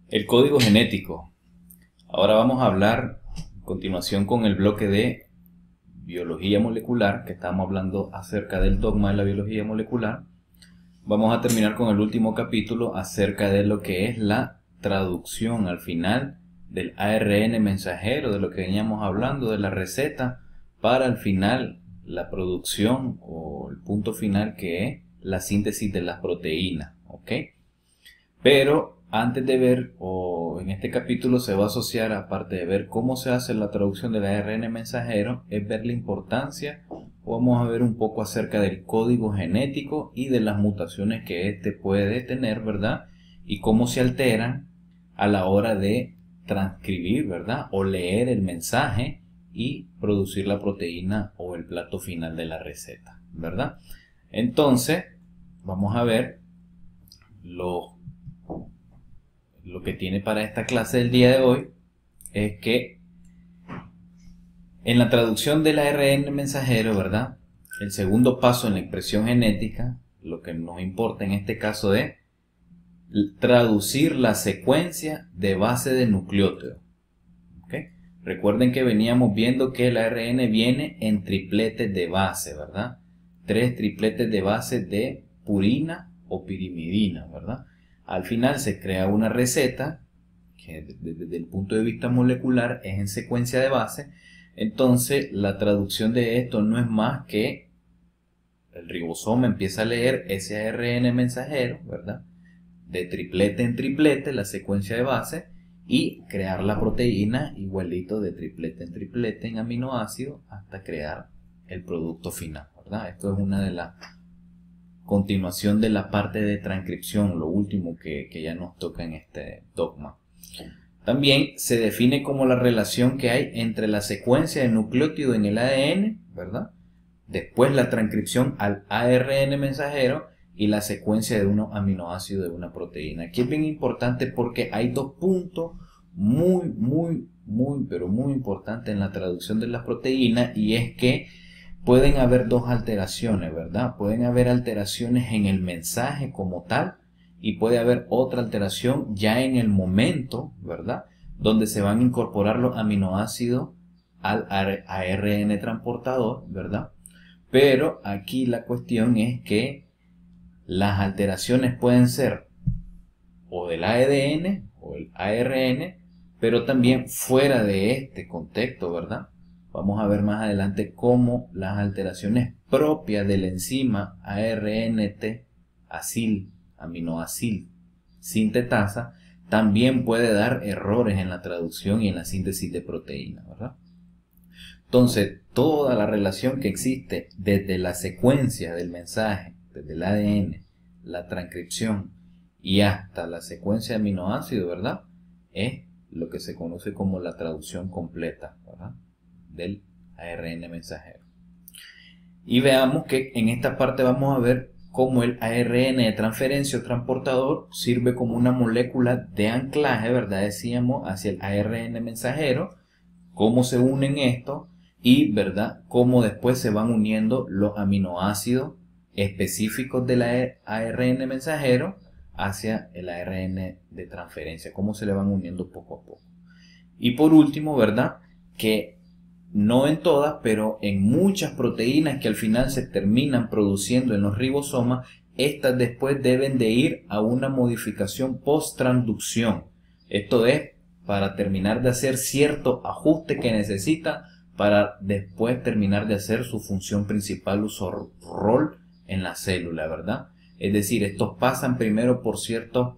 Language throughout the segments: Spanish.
El código genético. Ahora vamos a hablar a continuación con el bloque de biología molecular, que estamos hablando acerca del dogma de la biología molecular. Vamos a terminar con el último capítulo acerca de lo que es la traducción al final del ARN mensajero, de lo que veníamos hablando, de la receta, para al final la producción o el punto final, que es la síntesis de las proteínas, ¿ok? Pero antes de ver, o en este capítulo se va a asociar, aparte de ver cómo se hace la traducción del ARN mensajero, es ver la importancia, o vamos a ver un poco acerca del código genético y de las mutaciones que éste puede tener, ¿verdad? Y cómo se alteran a la hora de transcribir, ¿verdad? O leer el mensaje y producir la proteína o el plato final de la receta, ¿verdad? Entonces, vamos a ver lo que tiene para esta clase del día de hoy es que en la traducción del ARN mensajero, ¿verdad? El segundo paso en la expresión genética, lo que nos importa en este caso es traducir la secuencia de base de nucleótido. ¿Okay? Recuerden que veníamos viendo que el ARN viene en tripletes de base, ¿verdad? 3 tripletes de base de purina o pirimidina, ¿verdad? Al final se crea una receta que desde el punto de vista molecular es en secuencia de base. Entonces la traducción de esto no es más que el ribosoma empieza a leer ese ARN mensajero, ¿verdad? De triplete en triplete, la secuencia de base, y crear la proteína igualito de triplete en aminoácidos hasta crear el producto final, ¿verdad? Esto es una de las continuación de la parte de transcripción, lo último que ya nos toca en este dogma. También se define como la relación que hay entre la secuencia de nucleótido en el ADN, ¿verdad? Después la transcripción al ARN mensajero y la secuencia de unos aminoácidos de una proteína. Aquí es bien importante porque hay dos puntos pero muy importantes en la traducción de las proteínas, y es que pueden haber dos alteraciones, ¿verdad? Pueden haber alteraciones en el mensaje como tal, y puede haber otra alteración ya en el momento, ¿verdad? Donde se van a incorporar los aminoácidos al ARN transportador, ¿verdad? Pero aquí la cuestión es que las alteraciones pueden ser o del ADN o el ARN, pero también fuera de este contexto, ¿verdad? Vamos a ver más adelante cómo las alteraciones propias de la enzima ARNT, aminoacil sintetasa, también puede dar errores en la traducción y en la síntesis de proteínas, ¿verdad? Entonces, toda la relación que existe desde la secuencia del mensaje, desde el ADN, la transcripción y hasta la secuencia de aminoácidos, ¿verdad? Es lo que se conoce como la traducción completa, ¿verdad? Del ARN mensajero. Y veamos que en esta parte vamos a ver cómo el ARN de transferencia o transportador sirve como una molécula de anclaje, ¿verdad? Decíamos, hacia el ARN mensajero, cómo se unen estos y, ¿verdad?, cómo después se van uniendo los aminoácidos específicos del ARN mensajero hacia el ARN de transferencia, cómo se le van uniendo poco a poco. Y por último, ¿verdad?, que no en todas, pero en muchas proteínas que al final se terminan produciendo en los ribosomas, estas después deben de ir a una modificación post-transducción. Esto es para terminar de hacer cierto ajuste que necesita para después terminar de hacer su función principal o su rol en la célula, ¿verdad? Es decir, estos pasan primero por ciertos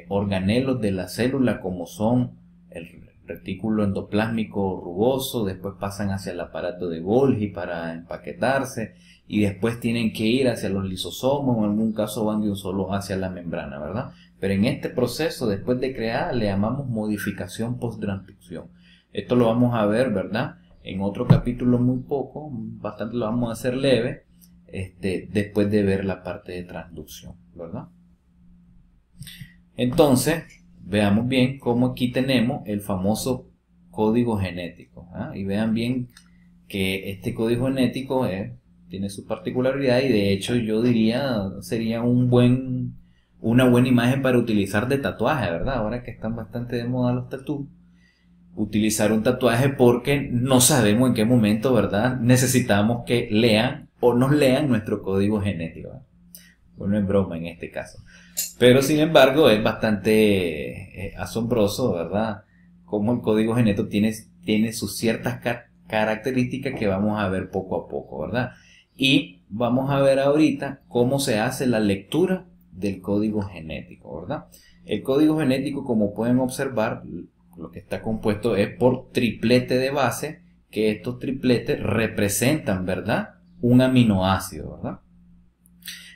organelos de la célula, como son el retículo endoplásmico rugoso, después pasan hacia el aparato de Golgi para empaquetarse, y después tienen que ir hacia los lisosomas, o en algún caso van de un solo hacia la membrana, ¿verdad? Pero en este proceso, después de crear, le llamamos modificación post-transcripción. Esto lo vamos a ver, ¿verdad?, en otro capítulo muy poco, bastante lo vamos a hacer leve, después de ver la parte de transducción, ¿verdad? Entonces, veamos bien cómo aquí tenemos el famoso código genético, ¿ah? Y vean bien que este código genético tiene su particularidad, y de hecho yo diría sería un buen una buena imagen para utilizar de tatuaje, ¿verdad? Ahora que están bastante de moda los tatuajes. Utilizar un tatuaje porque no sabemos en qué momento, ¿verdad? Necesitamos que lean o nos lean nuestro código genético, ¿verdad? Bueno, es broma en este caso. Pero sin embargo es bastante asombroso, ¿verdad? Cómo el código genético tiene sus ciertas características que vamos a ver poco a poco, ¿verdad? Y vamos a ver ahorita cómo se hace la lectura del código genético, ¿verdad? El código genético, como pueden observar, lo que está compuesto es por triplete de base, que estos tripletes representan, ¿verdad? Un aminoácido, ¿verdad?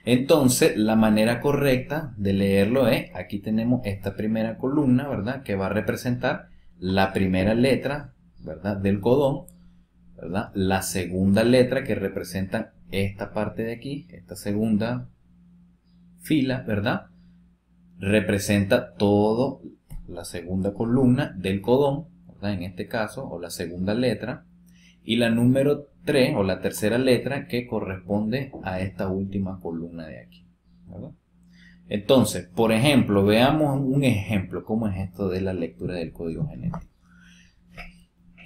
Entonces, la manera correcta de leerlo es, aquí tenemos esta primera columna, ¿verdad? Que va a representar la primera letra, ¿verdad? Del codón, ¿verdad? La segunda letra que representa esta parte de aquí, esta segunda fila, ¿verdad? Representa todo la segunda columna del codón, ¿verdad? En este caso, o la segunda letra. Y la número 3 o la tercera letra que corresponde a esta última columna de aquí, ¿verdad? Entonces, por ejemplo, veamos un ejemplo, cómo es esto de la lectura del código genético.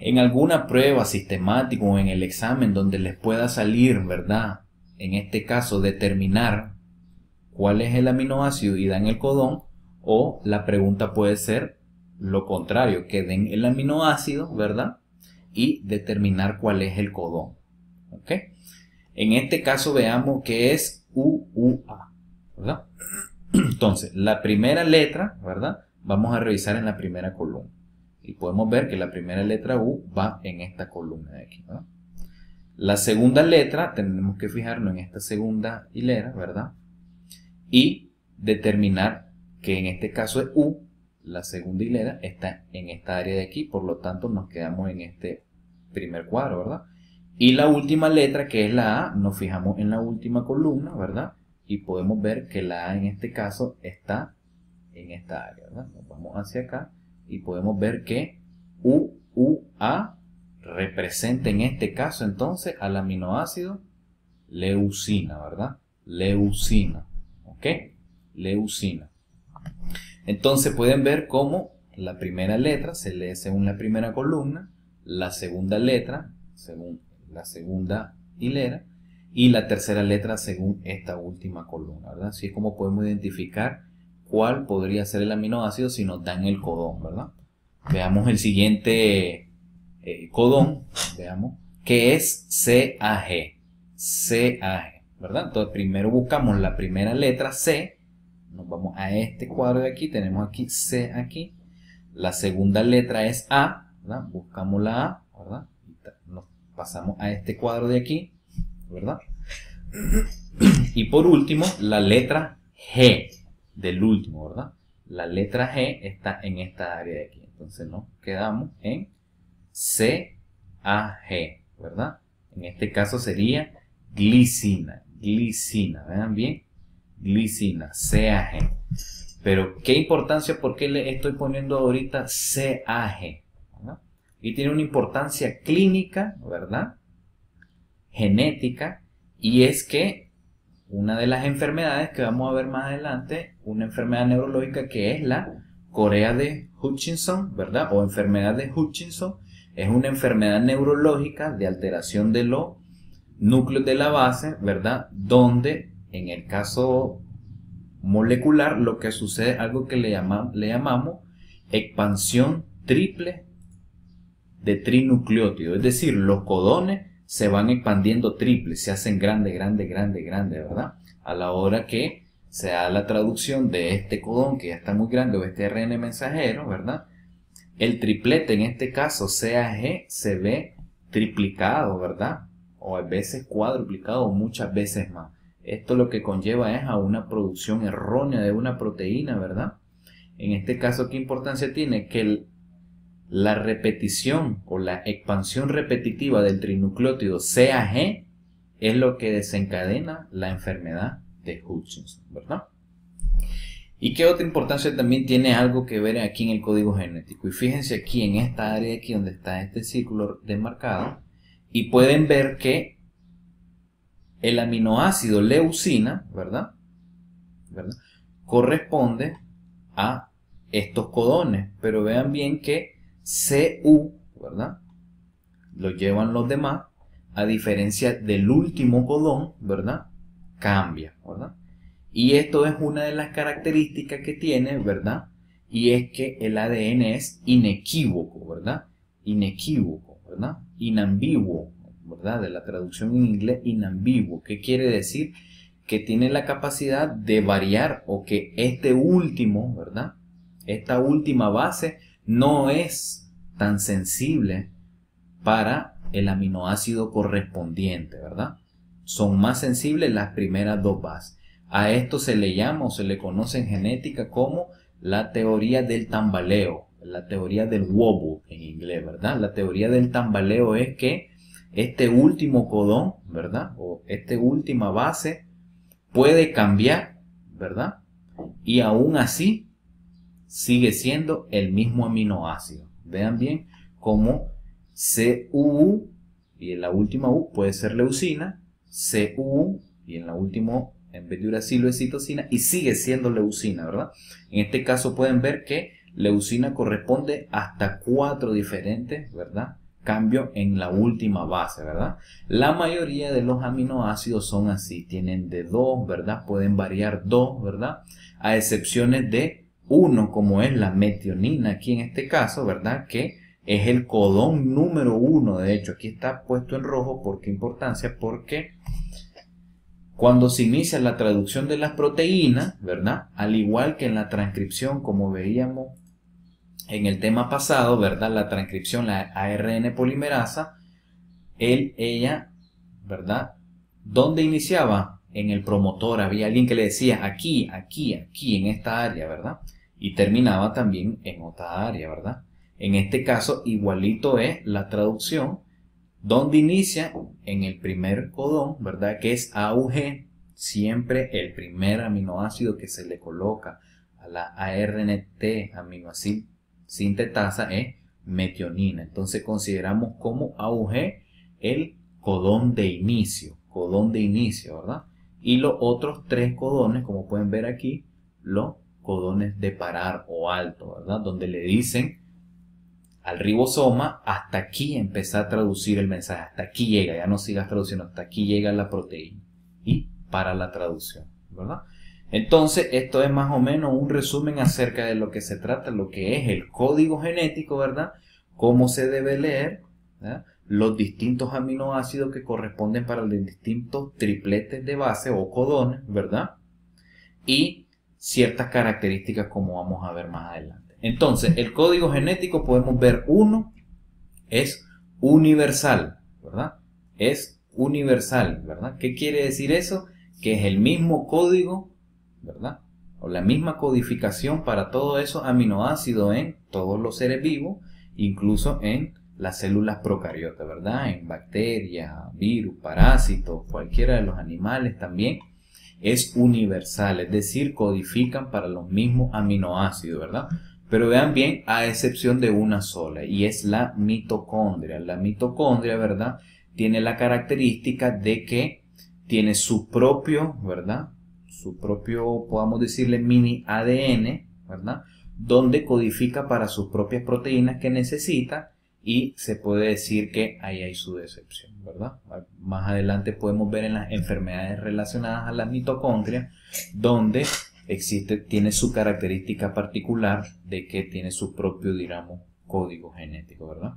En alguna prueba sistemática o en el examen donde les pueda salir, ¿verdad? En este caso, determinar cuál es el aminoácido y dan el codón, o la pregunta puede ser lo contrario, que den el aminoácido, ¿verdad? Y determinar cuál es el codón. ¿Ok? En este caso veamos que es UUA, ¿verdad? Entonces, la primera letra, ¿verdad? Vamos a revisar en la primera columna. Y podemos ver que la primera letra U va en esta columna de aquí, ¿verdad? La segunda letra, tenemos que fijarnos en esta segunda hilera, ¿verdad? Y determinar que en este caso es U, la segunda hilera está en esta área de aquí, por lo tanto nos quedamos en este primer cuadro, ¿verdad? Y la última letra, que es la A, nos fijamos en la última columna, ¿verdad? Y podemos ver que la A en este caso está en esta área, ¿verdad? Nos vamos hacia acá y podemos ver que UUA representa en este caso entonces al aminoácido leucina, ¿verdad? Leucina, ¿ok? Leucina. Entonces pueden ver cómo la primera letra se lee según la primera columna, la segunda letra según la segunda hilera y la tercera letra según esta última columna, ¿verdad? Así es como podemos identificar cuál podría ser el aminoácido si nos dan el codón, ¿verdad? Veamos el siguiente codón, veamos, que es CAG. CAG, ¿verdad? Entonces primero buscamos la primera letra C, nos vamos a este cuadro de aquí, tenemos aquí C aquí, la segunda letra es A, ¿verdad? Buscamos la A, ¿verdad? Nos pasamos a este cuadro de aquí, ¿verdad? Y por último, la letra G del último, ¿verdad? La letra G está en esta área de aquí, entonces nos quedamos en CAG, ¿verdad? En este caso sería glicina, glicina, vean bien, glicina, CAG. Pero qué importancia, ¿por qué le estoy poniendo ahorita CAG? ¿Verdad? Y tiene una importancia clínica, ¿verdad? Genética, y es que una de las enfermedades que vamos a ver más adelante, una enfermedad neurológica que es la corea de Hutchinson, ¿verdad? O enfermedad de Hutchinson, es una enfermedad neurológica de alteración de los núcleos de la base, ¿verdad? Donde en el caso molecular lo que sucede es algo que le llamamos expansión triple de trinucleótido, es decir, los codones se van expandiendo triple, se hacen grande, grande, grande, grande, ¿verdad? A la hora que se da la traducción de este codón que ya está muy grande o este ARN mensajero, ¿verdad? El triplete, en este caso CAG, se ve triplicado, ¿verdad? O a veces cuadruplicado o muchas veces más. Esto lo que conlleva es a una producción errónea de una proteína, ¿verdad? En este caso, ¿qué importancia tiene? Que la repetición o la expansión repetitiva del trinucleótido CAG es lo que desencadena la enfermedad de Hutchinson, ¿verdad? ¿Y qué otra importancia también tiene algo que ver aquí en el código genético? Y fíjense aquí en esta área aquí donde está este círculo demarcado y pueden ver que el aminoácido leucina, ¿verdad? corresponde a estos codones. Pero vean bien que CU, ¿verdad?, lo llevan los demás, a diferencia del último codón, ¿verdad?, cambia, ¿verdad? Y esto es una de las características que tiene, ¿verdad? Y es que el ADN es inequívoco, ¿verdad? Inequívoco, ¿verdad? Inambiguo, ¿verdad? De la traducción en inglés, inambiguo. ¿Qué quiere decir? Que tiene la capacidad de variar, o que este último, ¿verdad?, esta última base no es tan sensible para el aminoácido correspondiente, ¿verdad? Son más sensibles las primeras dos bases. A esto se le llama, o se le conoce en genética como la teoría del tambaleo, la teoría del wobble en inglés, ¿verdad? La teoría del tambaleo es que este último codón, ¿verdad?, o esta última base puede cambiar, ¿verdad?, y aún así sigue siendo el mismo aminoácido. Vean bien cómo CUU y en la última U puede ser leucina, CUU y en la última, en vez de uracilo, es citosina, y sigue siendo leucina, ¿verdad? En este caso pueden ver que leucina corresponde hasta 4 diferentes, ¿verdad?, cambios en la última base, ¿verdad? La mayoría de los aminoácidos son así, tienen de 2, ¿verdad? Pueden variar 2, ¿verdad? A excepciones de uno, como es la metionina aquí en este caso, ¿verdad?, que es el codón número 1. De hecho, aquí está puesto en rojo. ¿Por qué importancia? Porque cuando se inicia la traducción de las proteínas, ¿verdad?, al igual que en la transcripción, como veíamos en el tema pasado, ¿verdad?, la transcripción, la ARN polimerasa, ella, ¿verdad?, ¿dónde iniciaba? En el promotor. Había alguien que le decía aquí, aquí, aquí, en esta área, ¿verdad?, y terminaba también en otra área, ¿verdad? En este caso, igualito es la traducción, donde inicia en el primer codón, ¿verdad?, que es AUG, siempre el primer aminoácido que se le coloca a la ARNT, aminoácido sintetasa, es metionina. Entonces consideramos como AUG el codón de inicio, ¿verdad? Y los otros 3 codones, como pueden ver aquí, los codones de parar o alto, ¿verdad?, donde le dicen al ribosoma: hasta aquí empezar a traducir el mensaje, hasta aquí llega, ya no sigas traduciendo, hasta aquí llega la proteína, y para la traducción, ¿verdad? Entonces, esto es más o menos un resumen acerca de lo que se trata, lo que es el código genético, ¿verdad?, cómo se debe leer, ¿verdad?, los distintos aminoácidos que corresponden para los distintos tripletes de base o codones, ¿verdad?, y ciertas características, como vamos a ver más adelante. Entonces, el código genético, podemos ver, uno, es universal, ¿verdad? Es universal, ¿verdad? ¿Qué quiere decir eso? Que es el mismo código, ¿verdad?, o la misma codificación para todos esos aminoácidos en todos los seres vivos, incluso en las células procariotas, ¿verdad? En bacterias, virus, parásitos, cualquiera de los animales también. Es universal, es decir, codifican para los mismos aminoácidos, ¿verdad? Pero vean bien, a excepción de una sola, y es la mitocondria. La mitocondria, ¿verdad?, tiene la característica de que tiene su propio, ¿verdad?, su propio, podamos decirle, mini ADN, ¿verdad?, donde codifica para sus propias proteínas que necesita, y se puede decir que ahí hay su decepción, ¿verdad? Más adelante podemos ver en las enfermedades relacionadas a las mitocondrias, donde tiene su característica particular de que tiene su propio, digamos, código genético, ¿verdad?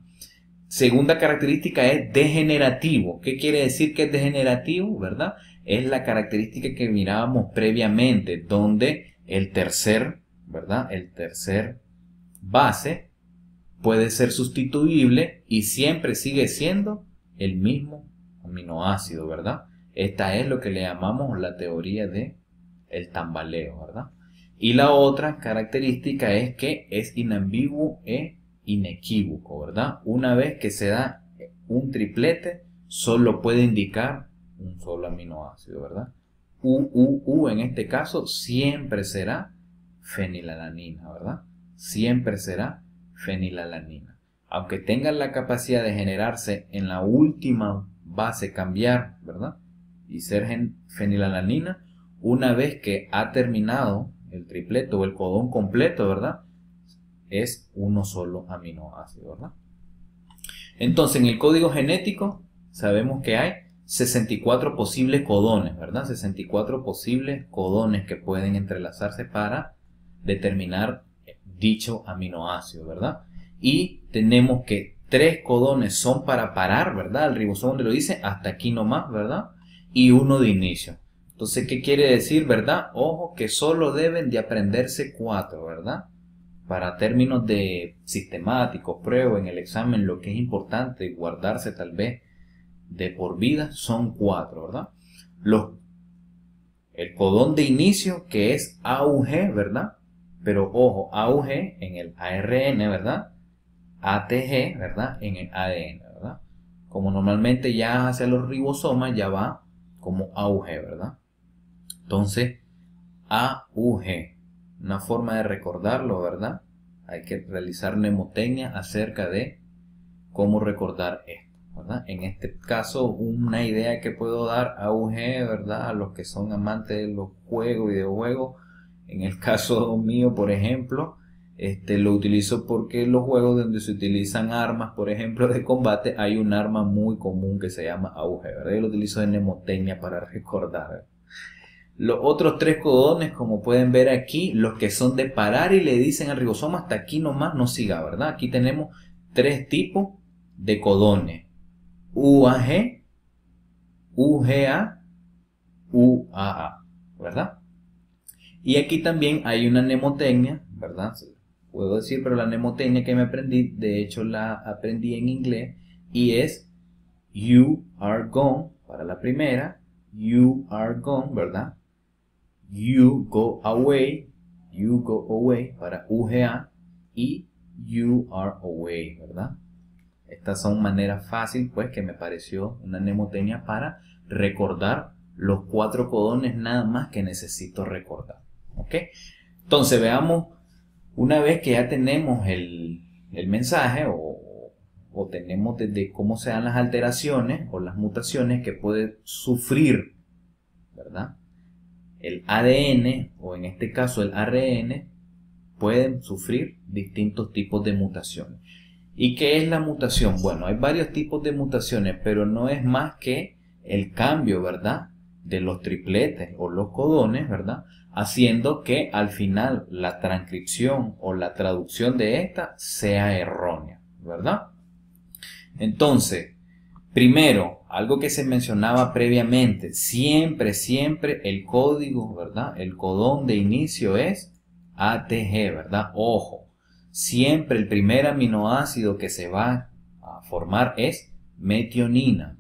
Segunda característica es degenerativo. ¿Qué quiere decir que es degenerativo, verdad? Es la característica que mirábamos previamente, donde el tercer, ¿verdad?, el tercer base puede ser sustituible y siempre sigue siendo el mismo aminoácido, ¿verdad? Esta es lo que le llamamos la teoría de el tambaleo, ¿verdad? Y la otra característica es que es inambiguo e inequívoco, ¿verdad? Una vez que se da un triplete, solo puede indicar un solo aminoácido, ¿verdad? U en este caso siempre será fenilalanina, ¿verdad? Siempre será fenilalanina. Aunque tengan la capacidad de generarse en la última base, cambiar, ¿verdad?, y ser fenilalanina, una vez que ha terminado el triplete o el codón completo, ¿verdad? Es uno solo aminoácido, ¿verdad? Entonces, en el código genético sabemos que hay 64 posibles codones, ¿verdad? 64 posibles codones que pueden entrelazarse para determinar dicho aminoácido, ¿verdad? Y tenemos que 3 codones son para parar, ¿verdad? El ribosoma donde lo dice, hasta aquí nomás, ¿verdad? Y uno de inicio. Entonces, ¿qué quiere decir, verdad? Ojo, que solo deben de aprenderse 4, ¿verdad? Para términos de sistemáticos, prueba en el examen, lo que es importante guardarse tal vez de por vida son 4, ¿verdad? El codón de inicio, que es AUG, ¿verdad? Pero ojo, AUG en el ARN, ¿verdad? ATG, ¿verdad? En el ADN, ¿verdad? Como normalmente ya hacia los ribosomas ya va como AUG, ¿verdad? Entonces, AUG, una forma de recordarlo, ¿verdad? Hay que realizar mnemotecnia acerca de cómo recordar esto, ¿verdad? En este caso, una idea que puedo dar AUG, ¿verdad? A los que son amantes de los juegos, videojuegos. En el caso mío, por ejemplo, lo utilizo porque en los juegos donde se utilizan armas, por ejemplo, de combate, hay un arma muy común que se llama AUG, ¿verdad? Yo lo utilizo de mnemotecnia para recordar, ¿verdad? Los otros 3 codones, como pueden ver aquí, los que son de parar y le dicen al ribosoma hasta aquí nomás no siga, ¿verdad? Aquí tenemos 3 tipos de codones: UAG, UGA, UAA, ¿verdad? Y aquí también hay una mnemotecnia, ¿verdad? Puedo decir, pero la mnemotecnia que me aprendí, de hecho la aprendí en inglés, y es you are gone para la primera, you are gone, ¿verdad? You go away para UGA y you are away, ¿verdad? Estas son maneras fáciles, pues, que me pareció una mnemotecnia para recordar los 4 codones nada más que necesito recordar, ¿ok? Entonces veamos, una vez que ya tenemos el mensaje o tenemos desde cómo se dan las alteraciones o las mutaciones que puede sufrir, ¿verdad? El ADN, o en este caso el ARN, pueden sufrir distintos tipos de mutaciones. ¿Y qué es la mutación? Bueno, hay varios tipos de mutaciones, pero no es más que el cambio, ¿verdad?, de los tripletes o los codones, ¿verdad?, haciendo que al final la transcripción o la traducción de esta sea errónea, ¿verdad? Entonces, primero, algo que se mencionaba previamente, siempre el código, ¿verdad? El codón de inicio es ATG, ¿verdad? Ojo, siempre el primer aminoácido que se va a formar es metionina,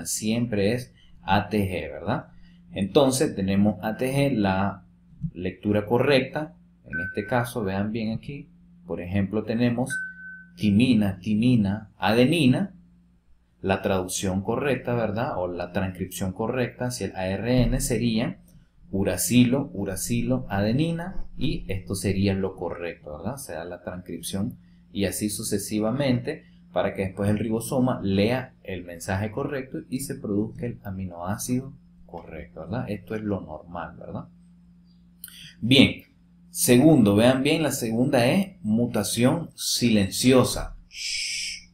siempre es ATG, ¿verdad? Entonces tenemos ATG, la lectura correcta, en este caso, vean bien aquí, por ejemplo tenemos timina, adenina. La traducción correcta, ¿verdad? O la transcripción correcta hacia el ARN sería uracilo, adenina, y esto sería lo correcto, ¿verdad? Se da la transcripción y así sucesivamente para que después el ribosoma lea el mensaje correcto y se produzca el aminoácido correcto, ¿verdad? Esto es lo normal, ¿verdad? Bien, segundo, vean bien, la segunda es mutación silenciosa.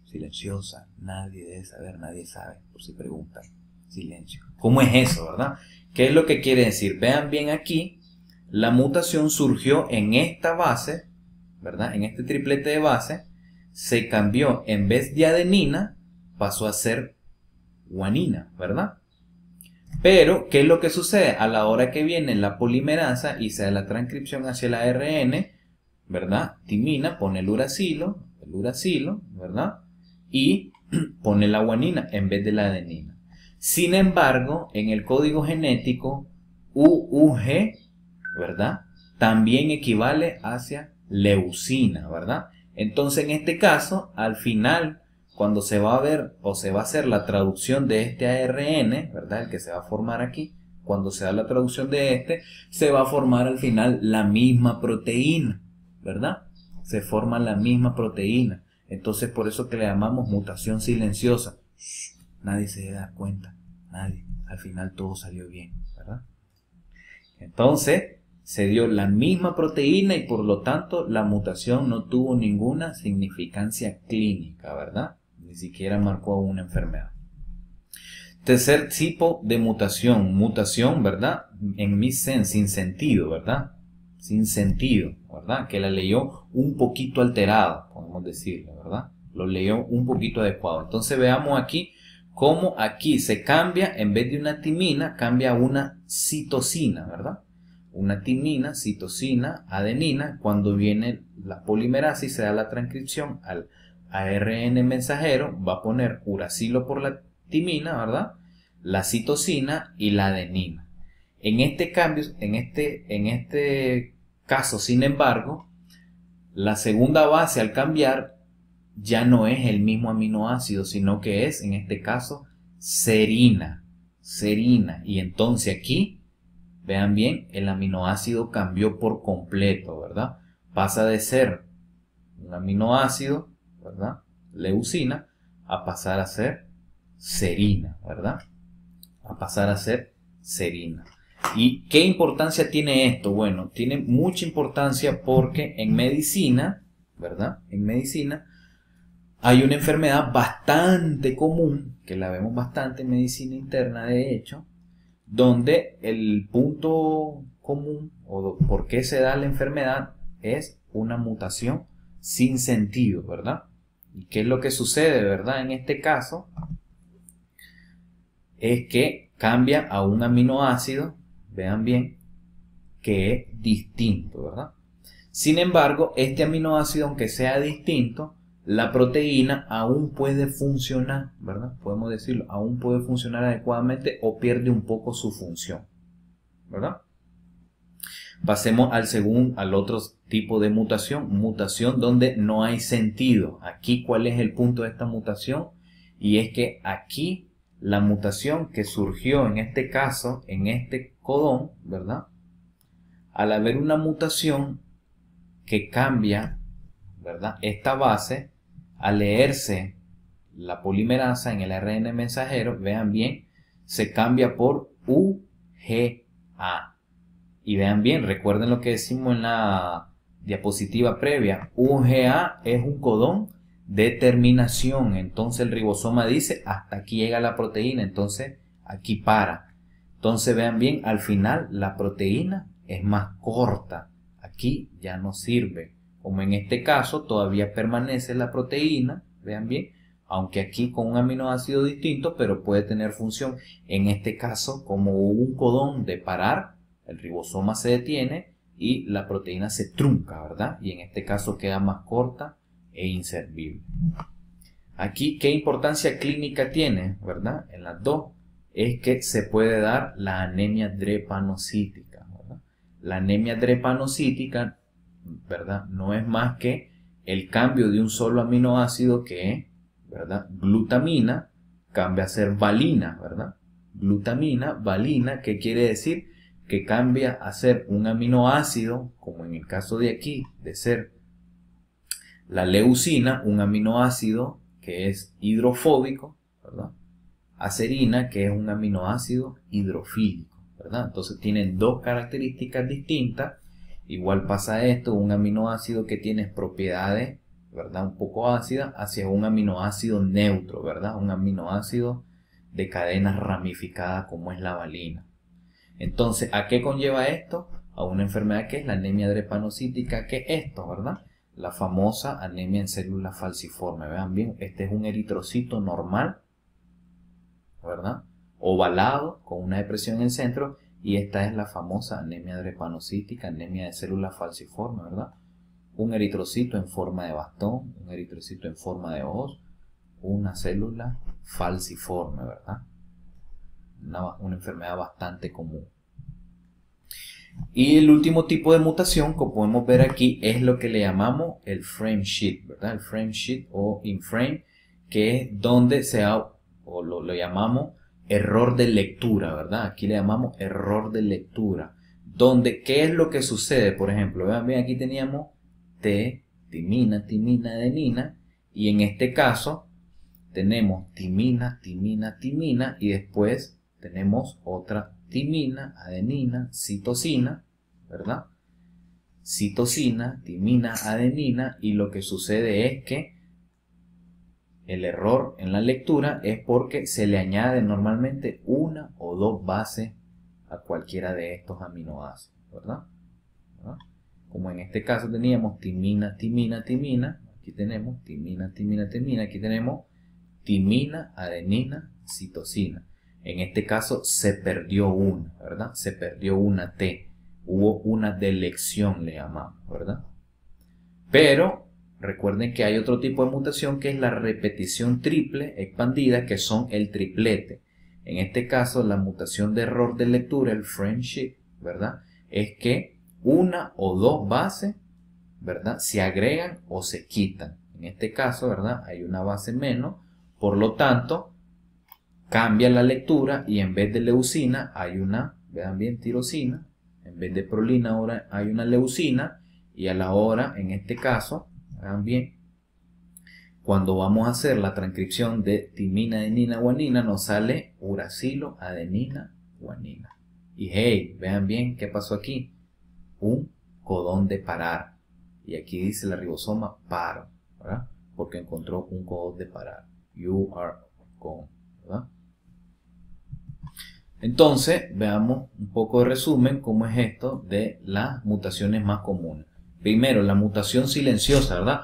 Silenciosa, nadie debe saber, nadie sabe, por si preguntan. Silencio. ¿Cómo es eso, verdad? ¿Qué es lo que quiere decir? Vean bien aquí, la mutación surgió en esta base, ¿verdad? En este triplete de base, se cambió, en vez de adenina, pasó a ser guanina, ¿verdad? Pero, ¿qué es lo que sucede? A la hora que viene la polimerasa y se da la transcripción hacia el ARN, ¿verdad? Timina pone el uracilo, ¿verdad? Y pone la guanina en vez de la adenina. Sin embargo, en el código genético, UUG, ¿verdad?, también equivale hacia leucina, ¿verdad? Entonces, en este caso, al final, cuando se va a ver o se va a hacer la traducción de este ARN, ¿verdad?, el que se va a formar aquí, cuando se da la traducción de este, se va a formar al final la misma proteína, ¿verdad? Se forma la misma proteína. Entonces, por eso que le llamamos mutación silenciosa. Nadie se da cuenta, nadie. Al final todo salió bien, ¿verdad? Entonces, se dio la misma proteína y por lo tanto la mutación no tuvo ninguna significancia clínica, ¿verdad? Ni siquiera marcó una enfermedad. Tercer tipo de mutación, ¿verdad? En missense, sin sentido, ¿verdad? Sin sentido, ¿verdad? Que la leyó un poquito alterada, podemos decirlo, ¿verdad? Lo leyó un poquito adecuado. Entonces veamos aquí cómo aquí se cambia, en vez de una timina, cambia a una citosina, ¿verdad? Una timina, citosina, adenina, cuando viene la polimerasa y se da la transcripción al ARN mensajero, va a poner uracilo por la timina, ¿verdad? La citosina y la adenina. En este cambio, en este caso, sin embargo, la segunda base al cambiar ya no es el mismo aminoácido, sino que es, en este caso, serina. Y entonces aquí, vean bien, el aminoácido cambió por completo, ¿verdad? Pasa de ser un aminoácido, ¿verdad? Leucina, a pasar a ser serina, ¿verdad? A pasar a ser serina. ¿Y qué importancia tiene esto? Bueno, tiene mucha importancia porque en medicina, ¿verdad? En medicina hay una enfermedad bastante común, que la vemos bastante en medicina interna, de hecho, donde el punto común o por qué se da la enfermedad es una mutación sin sentido, ¿verdad? ¿Y qué es lo que sucede, verdad? En este caso es que cambia a un aminoácido, vean bien, que es distinto, ¿verdad? Sin embargo, este aminoácido, aunque sea distinto, la proteína aún puede funcionar, ¿verdad? Podemos decirlo, aún puede funcionar adecuadamente o pierde un poco su función, ¿verdad? Pasemos al otro tipo de mutación donde no hay sentido. Aquí, ¿cuál es el punto de esta mutación? Y es que aquí la mutación que surgió en este caso, en este codón, ¿verdad? Al haber una mutación que cambia, ¿verdad? Esta base, al leerse la polimerasa en el ARN mensajero, vean bien, se cambia por UGA. Y vean bien, recuerden lo que decimos en la diapositiva previa. UGA es un codón de terminación. Entonces el ribosoma dice, hasta aquí llega la proteína, entonces aquí para. Entonces vean bien, al final la proteína es más corta. Aquí ya no sirve. Como en este caso todavía permanece la proteína, vean bien, aunque aquí con un aminoácido distinto, pero puede tener función. En este caso, como hubo un codón de parar, el ribosoma se detiene y la proteína se trunca, ¿verdad? Y en este caso queda más corta e inservible. Aquí, ¿qué importancia clínica tiene, verdad? En las dos, es que se puede dar la anemia drepanocítica, ¿verdad? La anemia drepanocítica, ¿verdad? No es más que el cambio de un solo aminoácido que es, ¿verdad? Glutamina, cambia a ser valina, ¿verdad? Glutamina, valina, ¿qué quiere decir? Que cambia a ser un aminoácido, como en el caso de aquí, de ser la leucina, un aminoácido que es hidrofóbico, ¿verdad? A serina, que es un aminoácido hidrofílico, ¿verdad? Entonces tienen dos características distintas. Igual pasa esto, un aminoácido que tiene propiedades, ¿verdad? Un poco ácidas, hacia un aminoácido neutro, ¿verdad? Un aminoácido de cadenas ramificadas como es la valina. Entonces, ¿a qué conlleva esto? A una enfermedad que es la anemia drepanocítica, que es esto, ¿verdad? La famosa anemia en células falciformes. Vean bien, este es un eritrocito normal, ¿verdad? Ovalado, con una depresión en el centro, y esta es la famosa anemia drepanocítica, anemia de células falciformes, ¿verdad? Un eritrocito en forma de bastón, un eritrocito en forma de hoz, una célula falciforme, ¿verdad? Una enfermedad bastante común. Y el último tipo de mutación, como podemos ver aquí, es lo que le llamamos el frame shift, ¿verdad? El frame shift o inframe, que es donde o lo llamamos error de lectura, ¿verdad? Aquí le llamamos error de lectura. Donde, ¿qué es lo que sucede? Por ejemplo, vean bien, aquí teníamos T, timina, adenina, y en este caso tenemos timina, y después tenemos otra timina, adenina, citosina, ¿verdad? Citosina, timina, adenina, y lo que sucede es que el error en la lectura es porque se le añade normalmente una o dos bases a cualquiera de estos aminoácidos, ¿verdad? Como en este caso teníamos timina, timina, timina, aquí tenemos timina, timina, timina, aquí tenemos timina, adenina, citosina. En este caso se perdió una, ¿verdad? Se perdió una T, hubo una delección, le llamamos, ¿verdad? Pero recuerden que hay otro tipo de mutación que es la repetición triple expandida, que son el triplete. En este caso, la mutación de error de lectura, el frame shift, ¿verdad? Es que una o dos bases, ¿verdad?, se agregan o se quitan. En este caso, ¿verdad?, hay una base menos, por lo tanto, cambia la lectura y en vez de leucina hay una, vean bien, tirosina. En vez de prolina ahora hay una leucina, y a la hora, en este caso, vean bien, cuando vamos a hacer la transcripción de timina, adenina, guanina, nos sale uracilo, adenina, guanina. Y hey, vean bien qué pasó aquí. Un codón de parar. Y aquí dice la ribosoma paro, ¿verdad? Porque encontró un codón de parar. You are gone, ¿verdad? Entonces, veamos un poco de resumen cómo es esto de las mutaciones más comunes. Primero, la mutación silenciosa, ¿verdad?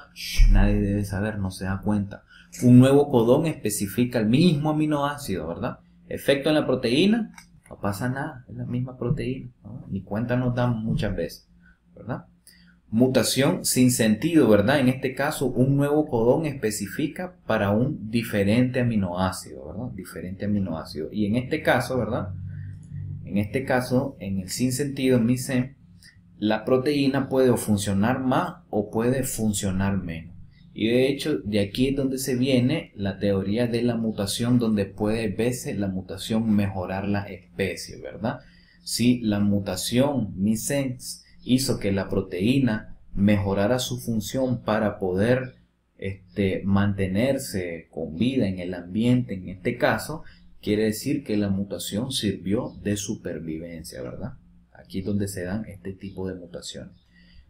Nadie debe saber, no se da cuenta. Un nuevo codón especifica el mismo aminoácido, ¿verdad? Efecto en la proteína, no pasa nada, es la misma proteína, ¿no? Ni cuenta nos damos muchas veces, ¿verdad? Mutación sin sentido, ¿verdad? En este caso, un nuevo codón especifica para un diferente aminoácido, ¿verdad? Diferente aminoácido. Y en este caso, ¿verdad? En este caso, en el sin sentido, misem, la proteína puede o funcionar más o puede funcionar menos. Y de hecho, de aquí es donde se viene la teoría de la mutación, donde puede verse la mutación mejorar la especie, ¿verdad? Si la mutación missense hizo que la proteína mejorara su función para poder mantenerse con vida en el ambiente, en este caso, quiere decir que la mutación sirvió de supervivencia, ¿verdad? Aquí es donde se dan este tipo de mutaciones.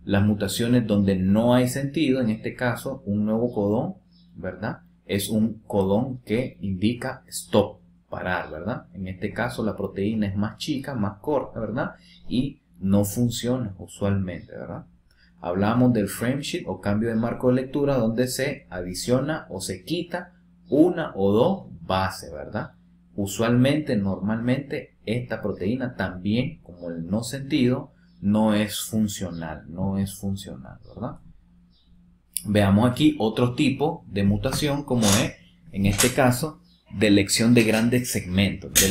Las mutaciones donde no hay sentido, en este caso, un nuevo codón, ¿verdad? Es un codón que indica stop, parar, ¿verdad? En este caso, la proteína es más chica, más corta, ¿verdad? Y no funciona usualmente, ¿verdad? Hablamos del frame shift o cambio de marco de lectura, donde se adiciona o se quita una o dos bases, ¿verdad? Usualmente, normalmente, esta proteína también, como el no sentido, no es funcional, ¿verdad? Veamos aquí otro tipo de mutación, como es, en este caso, delección de grandes segmentos, ¿Y qué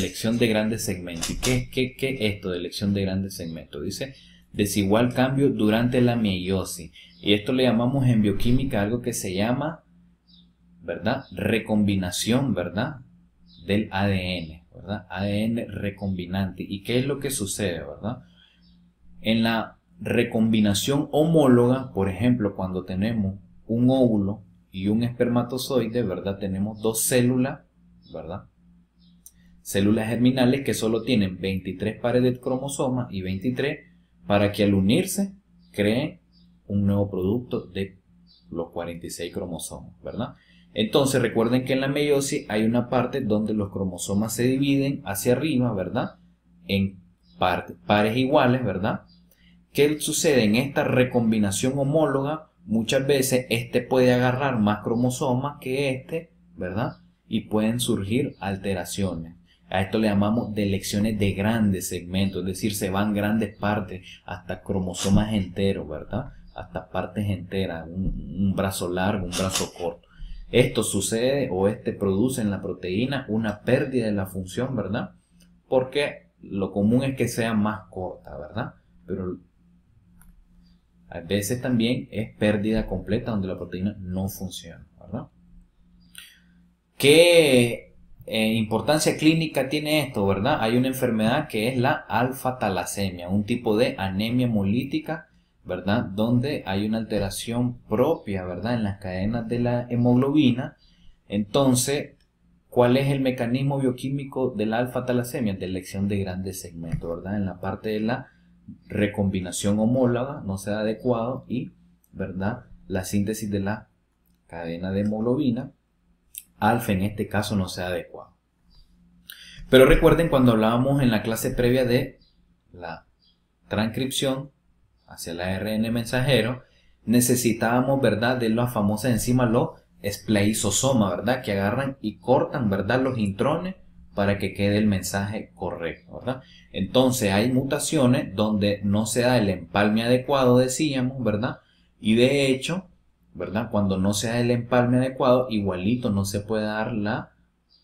es esto de delección de grandes segmentos? Dice, desigual cambio durante la meiosis. Y esto le llamamos en bioquímica algo que se llama, ¿verdad?, recombinación, ¿verdad?, del ADN, ¿verdad? ADN recombinante. ¿Y qué es lo que sucede, verdad? En la recombinación homóloga, por ejemplo, cuando tenemos un óvulo y un espermatozoide, ¿verdad? Tenemos dos células, ¿verdad? Células germinales que solo tienen 23 pares de cromosomas y 23 para que al unirse creen un nuevo producto de los 46 cromosomas, ¿verdad? Entonces recuerden que en la meiosis hay una parte donde los cromosomas se dividen hacia arriba, ¿verdad?, en pares iguales, ¿verdad? ¿Qué sucede en esta recombinación homóloga? Muchas veces este puede agarrar más cromosomas que este, ¿verdad? Y pueden surgir alteraciones. A esto le llamamos delecciones de grandes segmentos, es decir, se van grandes partes, hasta cromosomas enteros, ¿verdad? Hasta partes enteras, un brazo largo, un brazo corto. Esto sucede o produce en la proteína una pérdida de la función, ¿verdad? Porque lo común es que sea más corta, ¿verdad? Pero a veces también es pérdida completa donde la proteína no funciona, ¿verdad? ¿Qué importancia clínica tiene esto, verdad? Hay una enfermedad que es la alfa-talasemia, un tipo de anemia hemolítica, ¿verdad?, donde hay una alteración propia, ¿verdad?, en las cadenas de la hemoglobina. Entonces, ¿cuál es el mecanismo bioquímico de la alfa-talasemia? Delección de grandes segmentos, ¿verdad? En la parte de la recombinación homóloga no sea adecuado y, ¿verdad?, la síntesis de la cadena de hemoglobina alfa en este caso no sea adecuado. Pero recuerden cuando hablábamos en la clase previa de la transcripción hacia el ARN mensajero, necesitábamos, ¿verdad?, de las famosas enzimas, los spliceosomas, ¿verdad?, que agarran y cortan, ¿verdad?, los intrones para que quede el mensaje correcto, ¿verdad? Entonces hay mutaciones donde no se da el empalme adecuado, decíamos, ¿verdad? Y de hecho, ¿verdad?, cuando no se da el empalme adecuado, igualito no se puede dar la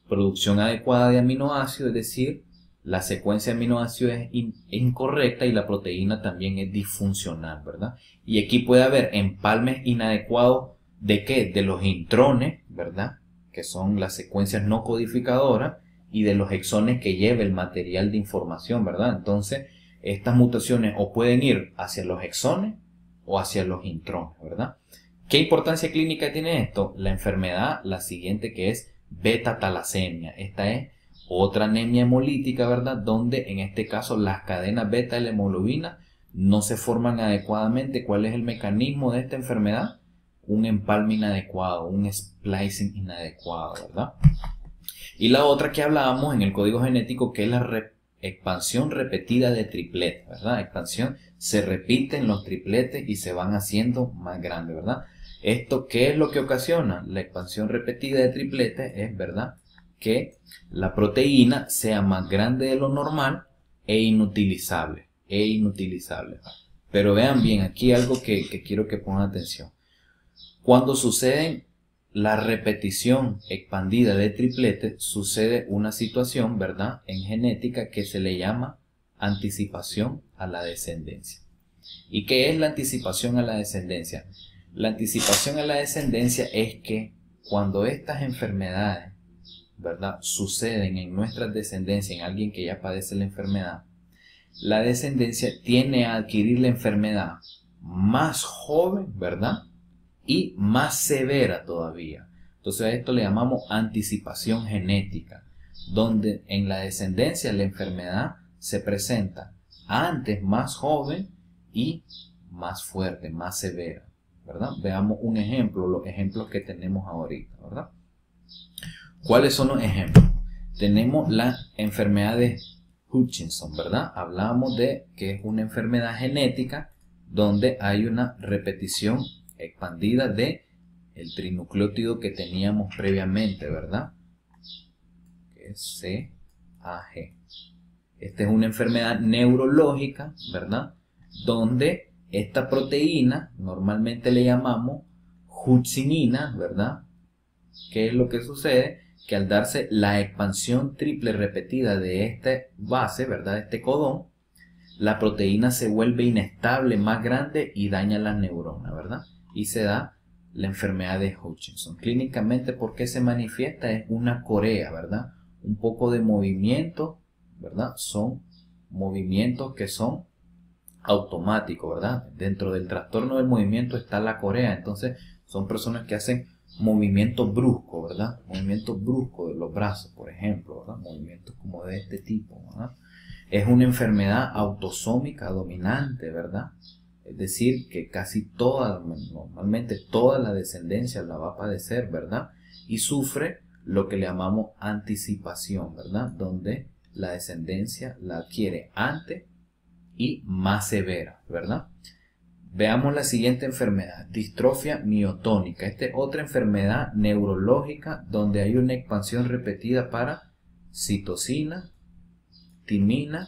producción adecuada de aminoácidos, es decir, la secuencia de aminoácidos es incorrecta y la proteína también es disfuncional, ¿verdad? Y aquí puede haber empalmes inadecuados ¿de qué? De los intrones, ¿verdad?, que son las secuencias no codificadoras, y de los exones que lleva el material de información, ¿verdad? Entonces, estas mutaciones o pueden ir hacia los exones o hacia los intrones, ¿verdad? ¿Qué importancia clínica tiene esto? La enfermedad, la siguiente, que es beta-talasemia. Esta es otra anemia hemolítica, ¿verdad?, donde en este caso las cadenas beta de la hemoglobina no se forman adecuadamente. ¿Cuál es el mecanismo de esta enfermedad? Un empalme inadecuado, un splicing inadecuado, ¿verdad? Y la otra que hablábamos en el código genético, que es la expansión repetida de tripletes, ¿verdad? Expansión, se repiten los tripletes y se van haciendo más grandes, ¿verdad? ¿Esto qué es lo que ocasiona? La expansión repetida de tripletes es, ¿verdad?, que la proteína sea más grande de lo normal e inutilizable. Pero vean bien, aquí algo que quiero que pongan atención. Cuando suceden la repetición expandida de tripletes, sucede una situación, ¿verdad?, en genética que se le llama anticipación a la descendencia. ¿Y qué es la anticipación a la descendencia? La anticipación a la descendencia es que cuando estas enfermedades, ¿verdad?, suceden en nuestras descendencias, en alguien que ya padece la enfermedad, la descendencia tiende a adquirir la enfermedad más joven, ¿verdad?, y más severa todavía. Entonces a esto le llamamos anticipación genética, donde en la descendencia la enfermedad se presenta antes más joven y más fuerte, más severa, ¿verdad? Veamos un ejemplo, los ejemplos que tenemos ahorita, ¿verdad? ¿Cuáles son los ejemplos? Tenemos la enfermedad de Hutchinson, ¿verdad? Hablamos de que es una enfermedad genética donde hay una repetición expandida de el trinucleótido que teníamos previamente, ¿verdad?, que es CAG. Esta es una enfermedad neurológica, ¿verdad?, donde esta proteína normalmente le llamamos hutchinina, ¿verdad? ¿Qué es lo que sucede? Que al darse la expansión triple repetida de esta base, ¿verdad?, de este codón, la proteína se vuelve inestable, más grande y daña las neuronas, ¿verdad? Y se da la enfermedad de Hutchinson. Clínicamente, ¿por qué se manifiesta? Es una corea, ¿verdad? Un poco de movimiento, ¿verdad? Son movimientos que son automáticos, ¿verdad? Dentro del trastorno del movimiento está la corea. Entonces, son personas que hacen movimientos bruscos, ¿verdad? Movimientos bruscos de los brazos, por ejemplo, ¿verdad? Movimientos como de este tipo, ¿verdad? Es una enfermedad autosómica dominante, ¿verdad? Es decir, que casi toda, normalmente toda la descendencia la va a padecer, ¿verdad? Y sufre lo que le llamamos anticipación, ¿verdad? Donde la descendencia la adquiere antes y más severa, ¿verdad? Veamos la siguiente enfermedad, distrofia miotónica. Esta es otra enfermedad neurológica donde hay una expansión repetida para citosina, timina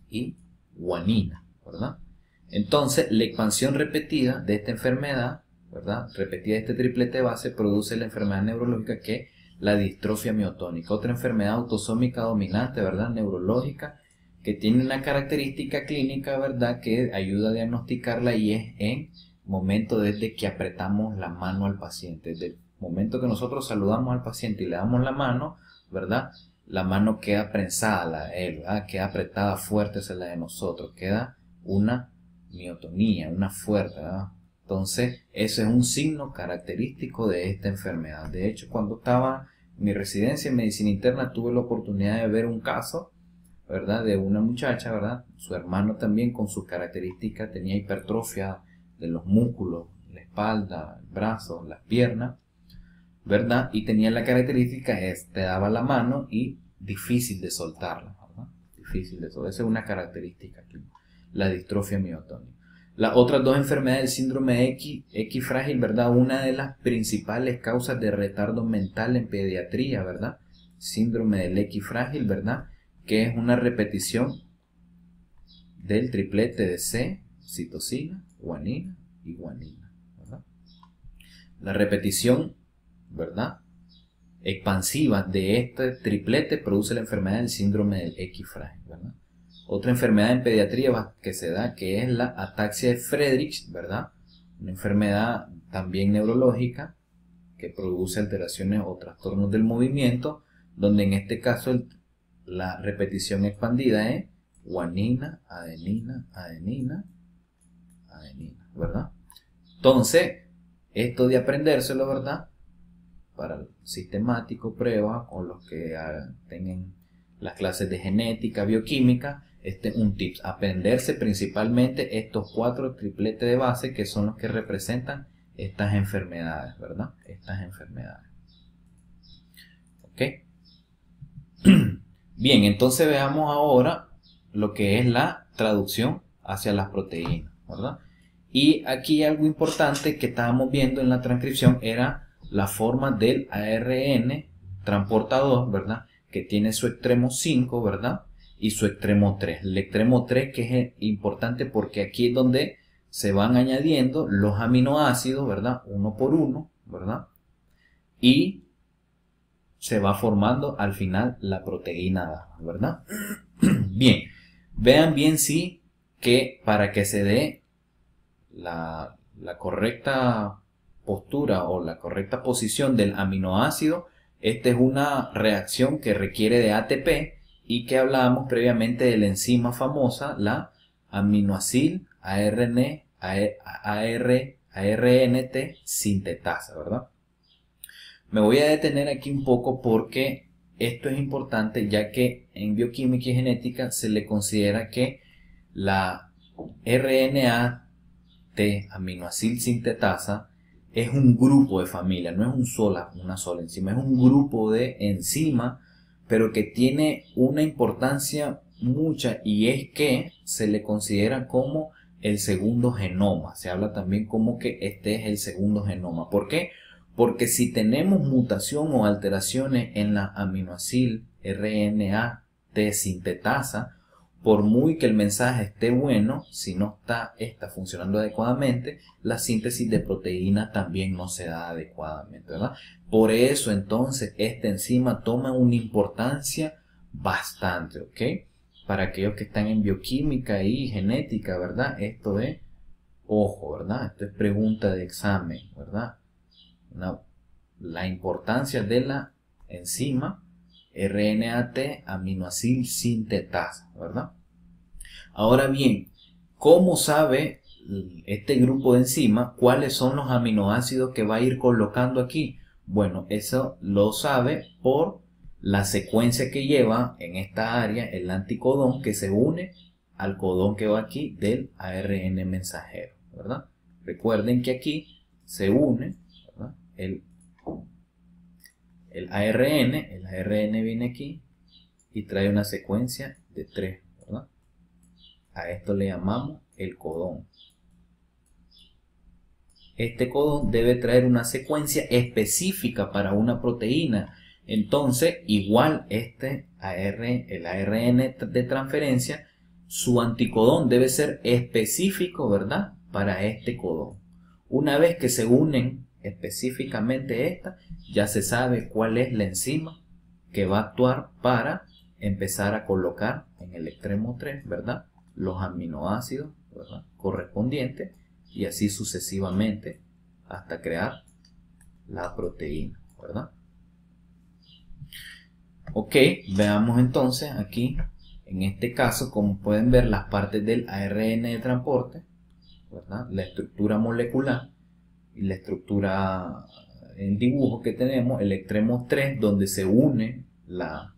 y guanina, ¿verdad? Entonces, la expansión repetida de esta enfermedad, ¿verdad?, repetida de este triplete base, produce la enfermedad neurológica que es la distrofia miotónica. Otra enfermedad autosómica dominante, ¿verdad?, neurológica, que tiene una característica clínica, ¿verdad?, que ayuda a diagnosticarla, y es en momento desde que apretamos la mano al paciente. Desde el momento que nosotros saludamos al paciente y le damos la mano, ¿verdad?, la mano queda prensada, la de él, ¿verdad?, queda apretada fuerte hacia la de nosotros, queda una miotonía, una fuerza, ¿verdad? Entonces, eso es un signo característico de esta enfermedad. De hecho, cuando estaba en mi residencia en medicina interna, tuve la oportunidad de ver un caso ¿verdad? De una muchacha, ¿verdad? Su hermano también con sus características tenía hipertrofia de los músculos, la espalda, el brazo, las piernas, ¿verdad? Y tenía la característica, te daba la mano y difícil de soltarla, ¿verdad? Difícil de soltarla. Esa es una característica aquí, la distrofia miotónica. Las otras dos enfermedades, el síndrome X frágil, ¿verdad? Una de las principales causas de retardo mental en pediatría, ¿verdad? Síndrome del X frágil, ¿verdad? Que es una repetición del triplete de C, citosina, guanina y guanina, ¿verdad? La repetición, ¿verdad?, expansiva de este triplete produce la enfermedad del síndrome del X frágil, ¿verdad? Otra enfermedad en pediatría que se da, que es la ataxia de Friedreich, ¿verdad? Una enfermedad también neurológica que produce alteraciones o trastornos del movimiento, donde en este caso la repetición expandida es guanina, adenina, adenina, adenina, ¿verdad? Entonces, esto de aprendérselo, ¿verdad?, para el sistemático, prueba, o los que tengan las clases de genética, bioquímica, este es un tip, aprenderse principalmente estos 4 tripletes de base que son los que representan estas enfermedades, ¿verdad? Estas enfermedades. ¿Ok? Bien, entonces veamos ahora lo que es la traducción hacia las proteínas, ¿verdad? Y aquí algo importante que estábamos viendo en la transcripción era la forma del ARN transportador, ¿verdad? Que tiene su extremo 5, ¿verdad? Y su extremo 3. El extremo 3 que es importante porque aquí es donde se van añadiendo los aminoácidos, ¿verdad? Uno por uno, ¿verdad? Y se va formando al final la proteína, ¿verdad? Bien, vean bien sí que para que se dé la correcta postura o la correcta posición del aminoácido, esta es una reacción que requiere de ATP y que hablábamos previamente de la enzima famosa, la aminoacil ARNT sintetasa, ¿verdad? Me voy a detener aquí un poco porque esto es importante, ya que en bioquímica y genética se le considera que la RNA aminoacil sintetasa es un grupo de familia, no es una sola enzima, es un grupo de enzimas, pero que tiene una importancia mucha, y es que se le considera como el segundo genoma. Se habla también como que este es el segundo genoma. ¿Por qué? Porque si tenemos mutación o alteraciones en la aminoacil RNA T sintetasa, por muy que el mensaje esté bueno, si no está funcionando adecuadamente, la síntesis de proteína también no se da adecuadamente, ¿verdad? Por eso entonces esta enzima toma una importancia bastante, ¿ok? Para aquellos que están en bioquímica y genética, ¿verdad? Esto es, ojo, ¿verdad? Esto es pregunta de examen, ¿verdad? La importancia de la enzima RNAT aminoacil sintetasa, ¿verdad? Ahora bien, ¿cómo sabe este grupo de enzimas cuáles son los aminoácidos que va a ir colocando aquí? Bueno, eso lo sabe por la secuencia que lleva en esta área el anticodón que se une al codón que va aquí del ARN mensajero, ¿verdad? Recuerden que aquí se une, ¿verdad?, el ARN viene aquí y trae una secuencia de 3, ¿verdad? A esto le llamamos el codón. Este codón debe traer una secuencia específica para una proteína. Entonces, igual el ARN de transferencia, su anticodón debe ser específico, ¿verdad?, para este codón. Una vez que se unen específicamente estas, ya se sabe cuál es la enzima que va a actuar para empezar a colocar en el extremo 3, ¿verdad?, los aminoácidos, ¿verdad?, correspondientes, y así sucesivamente hasta crear la proteína, ¿verdad? Ok, veamos entonces aquí, en este caso, como pueden ver, las partes del ARN de transporte, ¿verdad?, la estructura molecular y la estructura en dibujo que tenemos, el extremo 3, donde se une la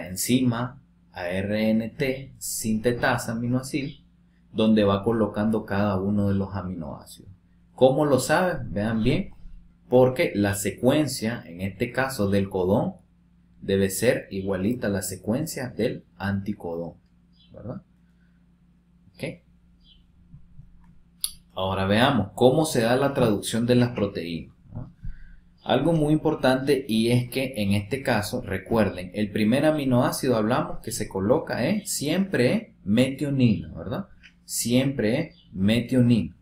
enzima ARNT sintetasa aminoácido, donde va colocando cada uno de los aminoácidos. ¿Cómo lo saben? Vean bien, porque la secuencia, en este caso del codón, debe ser igualita a la secuencia del anticodón, ¿verdad? ¿Okay? Ahora veamos cómo se da la traducción de las proteínas, ¿no? Algo muy importante, y es que en este caso, recuerden, el primer aminoácido hablamos que se coloca siempre es metionina, ¿verdad? Siempre es metionina.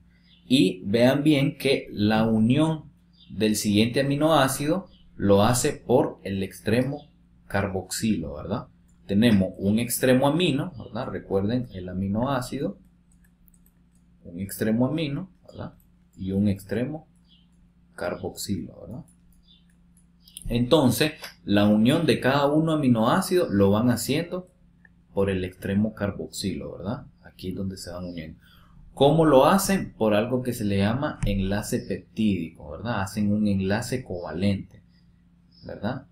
Y vean bien que la unión del siguiente aminoácido lo hace por el extremo carboxilo, ¿verdad? Tenemos un extremo amino, ¿verdad? Recuerden el aminoácido, un extremo amino, ¿verdad? Y un extremo carboxilo, ¿verdad? Entonces, la unión de cada uno aminoácido lo van haciendo por el extremo carboxilo, ¿verdad? Aquí es donde se van uniendo. ¿Cómo lo hacen? Por algo que se le llama enlace peptídico, ¿verdad? Hacen un enlace covalente, ¿verdad?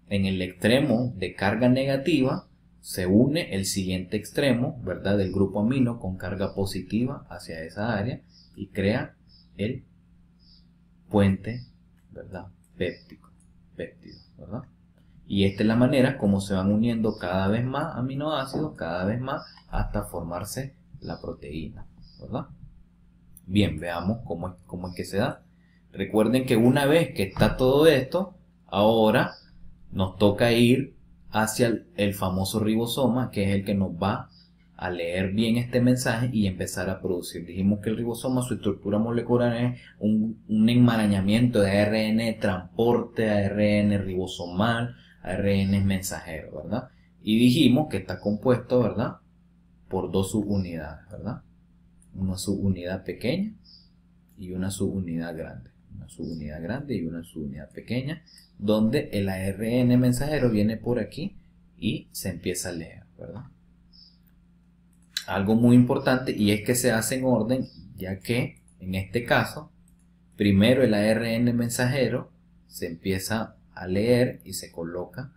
En el extremo de carga negativa se une el siguiente extremo, ¿verdad? Del grupo amino con carga positiva hacia esa área y crea el puente, ¿verdad? Péptido, ¿verdad? Y esta es la manera como se van uniendo cada vez más aminoácidos, cada vez más, hasta formarse la proteína, ¿verdad? Bien, veamos cómo es que se da. Recuerden que una vez que está todo esto, ahora nos toca ir hacia el famoso ribosoma, que es el que nos va a leer bien este mensaje y empezar a producir. Dijimos que el ribosoma, su estructura molecular es un enmarañamiento de ARN transporte, ARN ribosomal, ARN mensajero, ¿verdad? Y dijimos que está compuesto, ¿verdad?, por dos subunidades, ¿verdad? Una subunidad pequeña y una subunidad grande. Una subunidad grande y una subunidad pequeña, donde el ARN mensajero viene por aquí y se empieza a leer, ¿verdad? Algo muy importante, y es que se hace en orden, ya que en este caso, primero el ARN mensajero se empieza a leer y se coloca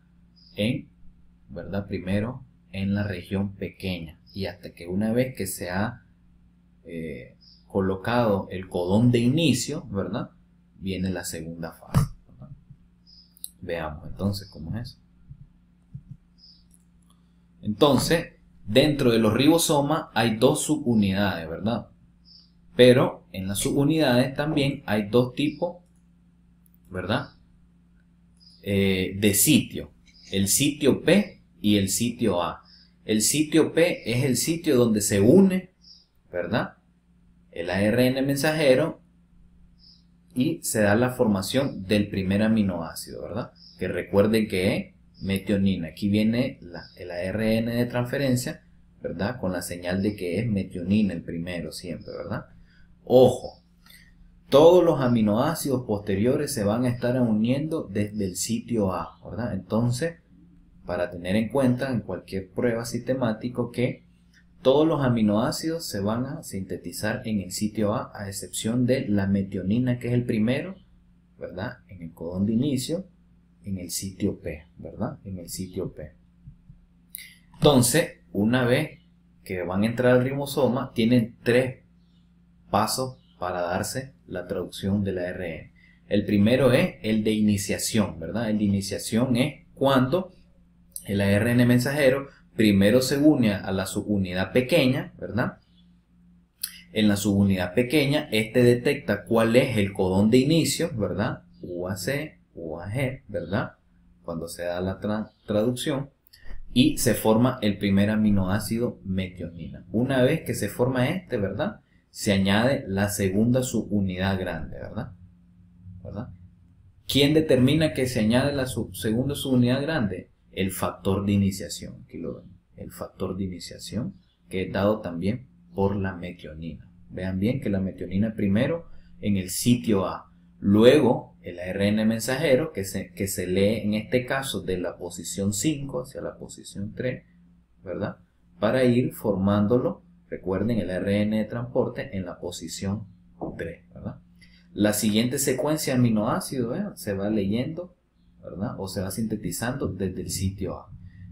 ¿verdad? Primero en la región pequeña, y hasta que una vez que se ha colocado el codón de inicio, ¿verdad?, viene la segunda fase, ¿verdad? Veamos entonces cómo es eso. Entonces, dentro de los ribosomas hay dos subunidades, ¿verdad? Pero en las subunidades también hay dos tipos, ¿verdad?, de sitio. El sitio P y el sitio A. El sitio P es el sitio donde se une, ¿verdad?, el ARN mensajero y se da la formación del primer aminoácido, ¿verdad? Que recuerden que es metionina. Aquí viene el ARN de transferencia, ¿verdad?, con la señal de que es metionina el primero siempre, ¿verdad? Ojo, todos los aminoácidos posteriores se van a estar uniendo desde el sitio A, ¿verdad? Entonces, para tener en cuenta en cualquier prueba sistemática que todos los aminoácidos se van a sintetizar en el sitio A excepción de la metionina, que es el primero, ¿verdad?, en el codón de inicio, en el sitio P, ¿verdad?, en el sitio P. Entonces, una vez que van a entrar al ribosoma, tienen tres pasos para darse la traducción del ARN. El primero es el de iniciación, ¿verdad? El de iniciación es cuando el ARN mensajero primero se une a la subunidad pequeña, ¿verdad? En la subunidad pequeña, este detecta cuál es el codón de inicio, ¿verdad? UAC, UAG, ¿verdad?, cuando se da la traducción, y se forma el primer aminoácido metionina. Una vez que se forma ¿verdad?, se añade la segunda subunidad grande, ¿verdad? ¿Quién determina que se añade la segunda subunidad grande? El factor de iniciación, aquí lo ven, el factor de iniciación, que es dado también por la metionina. Vean bien que la metionina primero en el sitio A, luego el ARN mensajero que se lee en este caso de la posición 5 hacia la posición 3, ¿verdad?, para ir formándolo, recuerden, el ARN de transporte en la posición 3, ¿verdad? La siguiente secuencia de aminoácidos se va leyendo, ¿verdad?, o se va sintetizando desde el sitio A.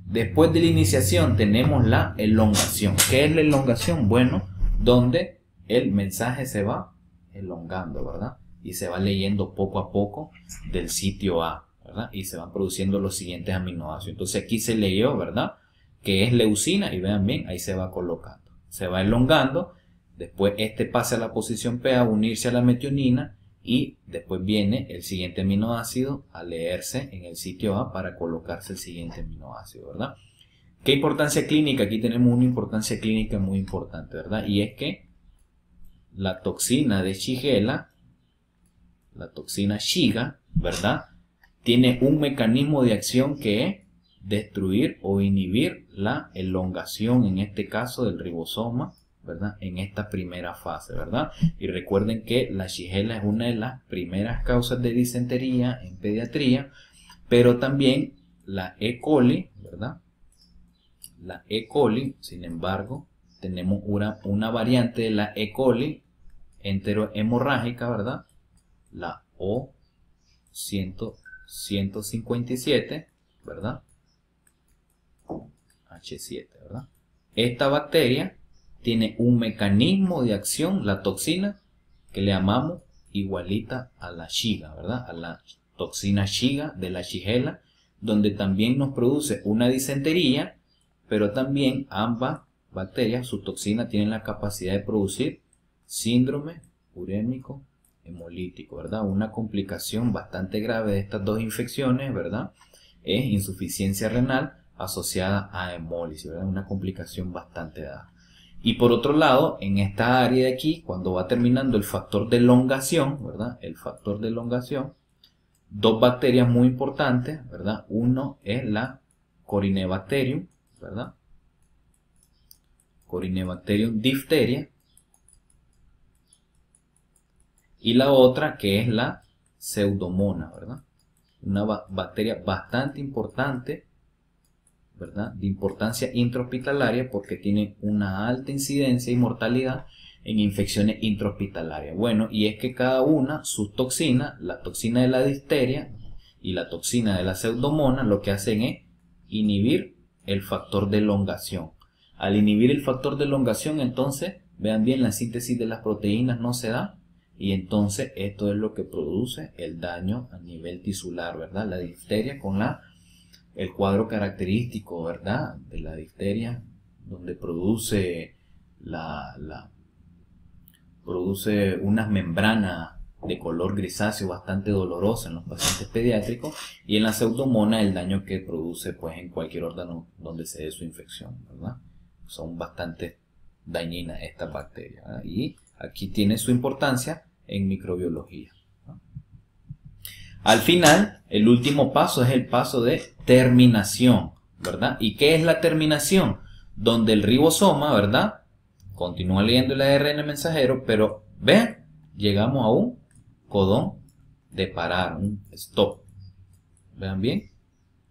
Después de la iniciación tenemos la elongación. ¿Qué es la elongación? Bueno, donde el mensaje se va elongando, ¿verdad? Y se va leyendo poco a poco del sitio A, ¿verdad? Y se van produciendo los siguientes aminoácidos. Entonces aquí se leyó, ¿verdad? Que es leucina y vean bien, ahí se va colocando. Se va elongando, después este pasa a la posición P a unirse a la metionina y después viene el siguiente aminoácido a leerse en el sitio A para colocarse el siguiente aminoácido, ¿verdad? ¿Qué importancia clínica? Aquí tenemos una importancia clínica muy importante, ¿verdad? Y es que la toxina de Shigella, la toxina Shiga, ¿verdad? Tiene un mecanismo de acción que es destruir o inhibir la elongación, en este caso del ribosoma, ¿verdad? En esta primera fase, ¿verdad? Y recuerden que la Shigella es una de las primeras causas de disentería en pediatría, pero también la E. coli, ¿verdad? La E. coli, sin embargo, tenemos una variante de la E. coli enterohemorrágica, ¿verdad? La O 157, ¿verdad? H7, ¿verdad? Esta bacteria tiene un mecanismo de acción, la toxina, que le llamamos igualita a la Shiga, ¿verdad? A la toxina Shiga de la Shigella, donde también nos produce una disentería, pero también ambas bacterias, su toxina, tienen la capacidad de producir síndrome urémico hemolítico, ¿verdad? Una complicación bastante grave de estas dos infecciones, ¿verdad? Es insuficiencia renal asociada a hemólisis, ¿verdad? Una complicación bastante dada. Y por otro lado, en esta área de aquí, cuando va terminando el factor de elongación, ¿verdad? El factor de elongación, dos bacterias muy importantes, ¿verdad? Uno es la Corynebacterium, ¿verdad? Corynebacterium diphtheria. Y la otra que es la Pseudomonas, ¿verdad? Una bacteria bastante importante, ¿verdad? De importancia intrahospitalaria porque tiene una alta incidencia y mortalidad en infecciones intrahospitalarias. Bueno, y es que cada una, sus toxinas, la toxina de la difteria y la toxina de la Pseudomonas, lo que hacen es inhibir el factor de elongación. Al inhibir el factor de elongación, entonces, vean bien, la síntesis de las proteínas no se da. Y entonces esto es lo que produce el daño a nivel tisular, ¿verdad? La difteria con el cuadro característico, ¿verdad? De la difteria, donde produce produce unas membranas de color grisáceo bastante dolorosa en los pacientes pediátricos, y en la Pseudomonas el daño que produce pues en cualquier órgano donde se dé su infección, ¿verdad? Son bastante dañinas estas bacterias, ¿verdad? Y aquí tiene su importancia en microbiología, ¿no? Al final, el último paso es el paso de terminación, ¿verdad? ¿Y qué es la terminación? Donde el ribosoma, ¿verdad? Continúa leyendo el ARN mensajero, pero vean, llegamos a un codón de parar, un stop. Vean bien,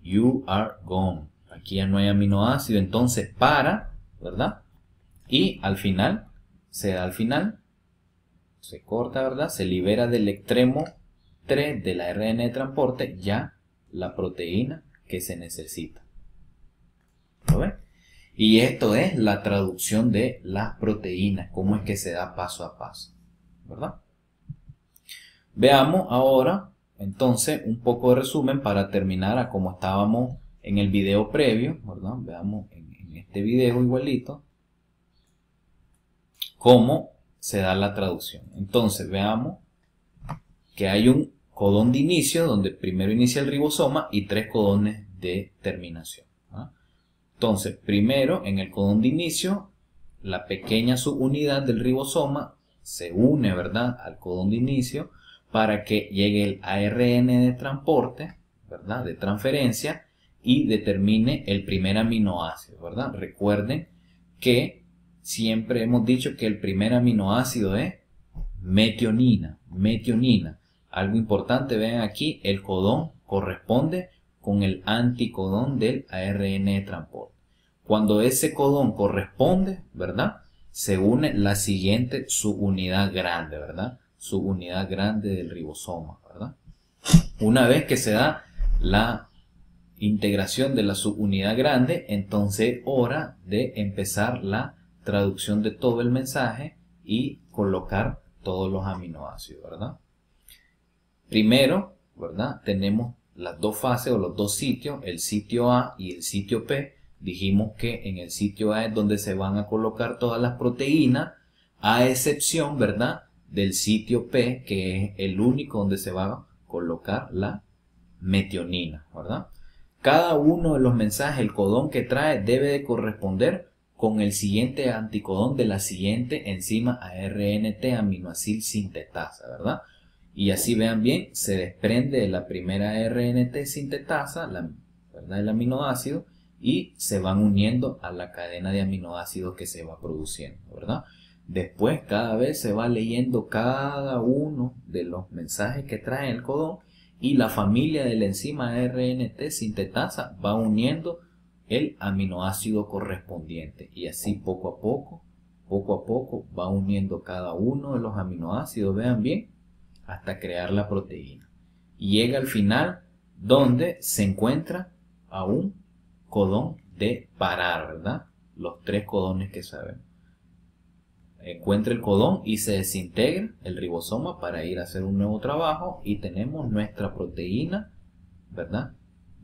you are gone. Aquí ya no hay aminoácido, entonces para, ¿verdad? Y al final, se da al final, se corta, ¿verdad? Se libera del extremo 3 del ARN de transporte ya la proteína que se necesita. ¿Lo ven? Y esto es la traducción de las proteínas, cómo es que se da paso a paso, ¿verdad? Veamos ahora, entonces, un poco de resumen para terminar a como estábamos en el video previo, ¿verdad? Veamos en este video igualito cómo se da la traducción. Entonces, veamos que hay un codón de inicio donde primero inicia el ribosoma y 3 codones de terminación, ¿ah? Entonces, primero en el codón de inicio, la pequeña subunidad del ribosoma se une, ¿verdad?, al codón de inicio para que llegue el ARN de transporte, ¿verdad?, de transferencia, y determine el primer aminoácido, ¿verdad? Recuerden que siempre hemos dicho que el primer aminoácido es metionina. Algo importante, vean aquí, el codón corresponde con el anticodón del ARN de transporte. Cuando ese codón corresponde, ¿verdad?, se une la siguiente subunidad grande, ¿verdad? Subunidad grande del ribosoma, ¿verdad? Una vez que se da la integración de la subunidad grande, entonces hora de empezar la traducción de todo el mensaje y colocar todos los aminoácidos, ¿verdad? Primero, ¿verdad? Tenemos las dos fases o los dos sitios, el sitio A y el sitio P. Dijimos que en el sitio A es donde se van a colocar todas las proteínas, a excepción, ¿verdad?, del sitio P, que es el único donde se va a colocar la metionina, ¿verdad? Cada uno de los mensajes, el codón que trae, debe de corresponder con el siguiente anticodón de la siguiente enzima ARNT aminoacil sintetasa, ¿verdad? Y así vean bien, se desprende de la primera ARNT sintetasa, ¿verdad?, el aminoácido, y se van uniendo a la cadena de aminoácidos que se va produciendo, ¿verdad? Después cada vez se va leyendo cada uno de los mensajes que trae el codón y la familia de la enzima ARNT sintetasa va uniendo el aminoácido correspondiente, y así poco a poco va uniendo cada uno de los aminoácidos, vean bien, hasta crear la proteína. Y llega al final donde se encuentra a un codón de parar, ¿verdad? Los tres codones que sabemos. Encuentra el codón y se desintegra el ribosoma para ir a hacer un nuevo trabajo y tenemos nuestra proteína, ¿verdad?,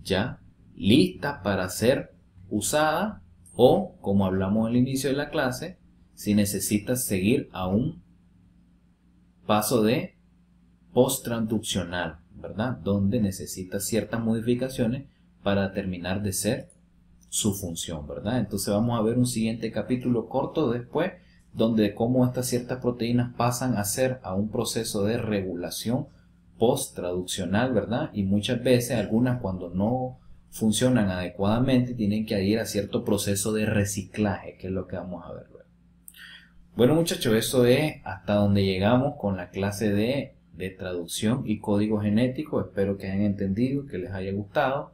ya lista para ser usada, o como hablamos al inicio de la clase, si necesitas seguir a un paso de posttransduccional, ¿verdad?, donde necesitas ciertas modificaciones para terminar de ser su función, ¿verdad? Entonces vamos a ver un siguiente capítulo corto después, donde cómo estas ciertas proteínas pasan a ser a un proceso de regulación post-traduccional, ¿verdad? Y muchas veces algunas, cuando no funcionan adecuadamente, tienen que ir a cierto proceso de reciclaje, que es lo que vamos a ver luego. Bueno, muchachos, eso es hasta donde llegamos con la clase de traducción y código genético. Espero que hayan entendido, que les haya gustado.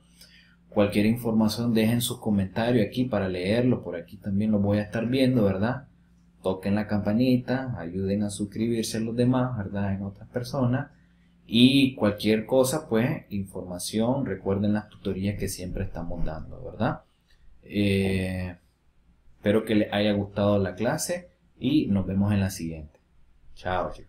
Cualquier información dejen sus comentarios aquí para leerlo. Por aquí también lo voy a estar viendo, ¿verdad? Toquen la campanita, ayuden a suscribirse a los demás, ¿verdad?, en otras personas. Y cualquier cosa, pues, información, recuerden las tutorías que siempre estamos dando, ¿verdad? Espero que les haya gustado la clase y nos vemos en la siguiente. Chao, chicos.